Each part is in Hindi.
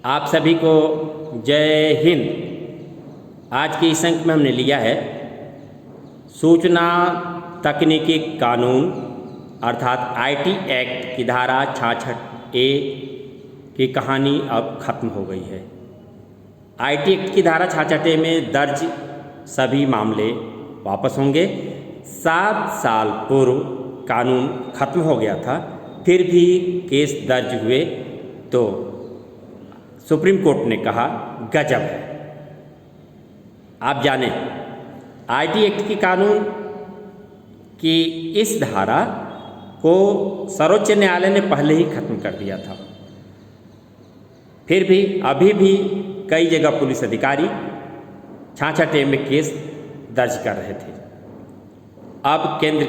आप सभी को जय हिंद। आज के इस अंक में हमने लिया है सूचना तकनीकी कानून अर्थात आईटी एक्ट की धारा 66A की कहानी अब खत्म हो गई है। आईटी एक्ट की धारा 66A में दर्ज सभी मामले वापस होंगे। 7 साल पूर्व कानून खत्म हो गया था, फिर भी केस दर्ज हुए तो सुप्रीम कोर्ट ने कहा गजब है। आप जानें, आईटी एक्ट की कानून की इस धारा को सर्वोच्च न्यायालय ने पहले ही खत्म कर दिया था, फिर भी अभी भी कई जगह पुलिस अधिकारी 66A में केस दर्ज कर रहे थे। अब केंद्र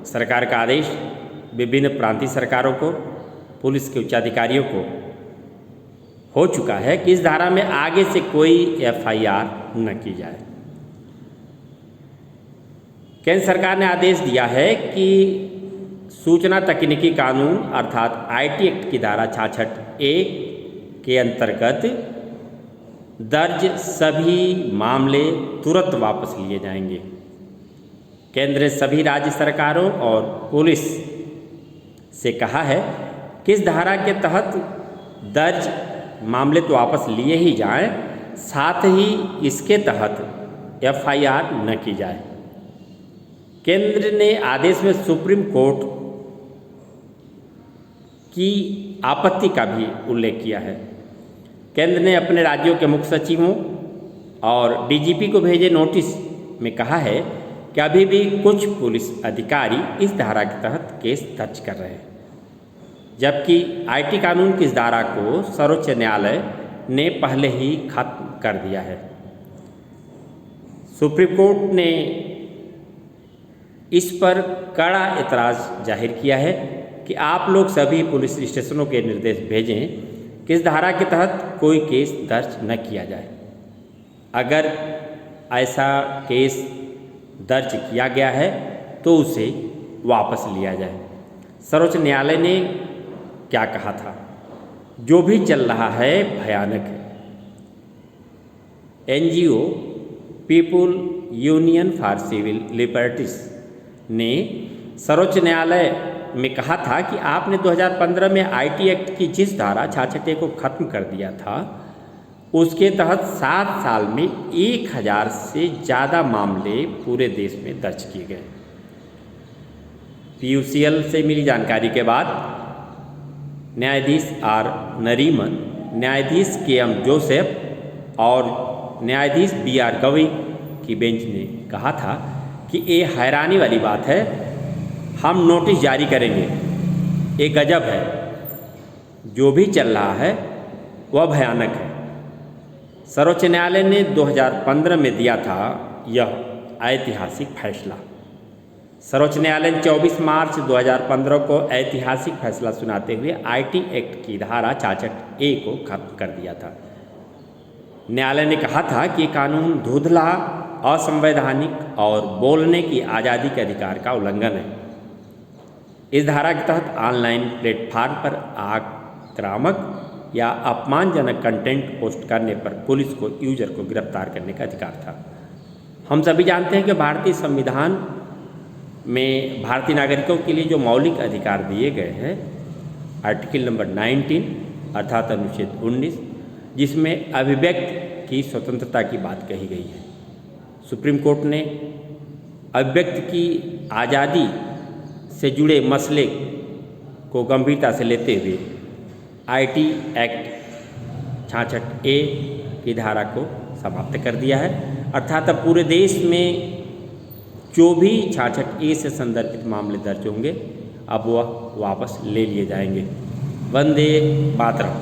सरकार का आदेश विभिन्न प्रांतीय सरकारों को, पुलिस के उच्चाधिकारियों को हो चुका है कि इस धारा में आगे से कोई एफआईआर न की जाए। केंद्र सरकार ने आदेश दिया है कि सूचना तकनीकी कानून अर्थात आईटी एक्ट की धारा 66A के अंतर्गत दर्ज सभी मामले तुरंत वापस लिए जाएंगे। केंद्र ने सभी राज्य सरकारों और पुलिस से कहा है कि इस धारा के तहत दर्ज मामले तो वापस लिए ही जाएं, साथ ही इसके तहत एफआईआर न की जाए। केंद्र ने आदेश में सुप्रीम कोर्ट की आपत्ति का भी उल्लेख किया है। केंद्र ने अपने राज्यों के मुख्य सचिवों और डीजीपी को भेजे नोटिस में कहा है कि अभी भी कुछ पुलिस अधिकारी इस धारा के तहत केस दर्ज कर रहे हैं, जबकि आईटी कानून की इस धारा को सर्वोच्च न्यायालय ने पहले ही खत्म कर दिया है। सुप्रीम कोर्ट ने इस पर कड़ा एतराज़ जाहिर किया है कि आप लोग सभी पुलिस स्टेशनों के निर्देश भेजें कि इस धारा के तहत कोई केस दर्ज न किया जाए। अगर ऐसा केस दर्ज किया गया है तो उसे वापस लिया जाए। सर्वोच्च न्यायालय ने क्या कहा था? जो भी चल रहा है भयानक है। NGO people union for civil liberties ने सर्वोच्च न्यायालय में कहा था कि आपने 2015 में आईटी एक्ट की जिस धारा 66A को खत्म कर दिया था, उसके तहत 7 साल में 1000 से ज़्यादा मामले पूरे देश में दर्ज किए गए। पीयूसीएल से मिली जानकारी के बाद न्यायाधीश आर नरीमन, न्यायाधीश के.एम. जोसेफ और न्यायाधीश B.R. गवई की बेंच ने कहा था कि ये हैरानी वाली बात है, हम नोटिस जारी करेंगे। ये गजब है, जो भी चल रहा है वह भयानक है। सर्वोच्च न्यायालय ने 2015 में दिया था यह ऐतिहासिक फैसला। सर्वोच्च न्यायालय ने 24 मार्च 2015 को ऐतिहासिक फैसला सुनाते हुए आईटी एक्ट की धारा 66A को खत्म कर दिया था। न्यायालय ने कहा था कि कानून धुंधला, असंवैधानिक और बोलने की आज़ादी के अधिकार का उल्लंघन है। इस धारा के तहत ऑनलाइन प्लेटफार्म पर आक्रामक या अपमानजनक कंटेंट पोस्ट करने पर पुलिस को यूजर को गिरफ्तार करने का अधिकार था। हम सभी जानते हैं कि भारतीय संविधान में भारतीय नागरिकों के लिए जो मौलिक अधिकार दिए गए हैं, आर्टिकल नंबर 19 अर्थात अनुच्छेद 19, जिसमें अभिव्यक्ति की स्वतंत्रता की बात कही गई है। सुप्रीम कोर्ट ने अभिव्यक्ति की आज़ादी से जुड़े मसले को गंभीरता से लेते हुए आईटी एक्ट 66A की धारा को समाप्त कर दिया है। अर्थात अब पूरे देश में जो भी 66A से संदर्भित मामले दर्ज होंगे, अब वह वापस ले लिए जाएंगे। वंदे मातरम।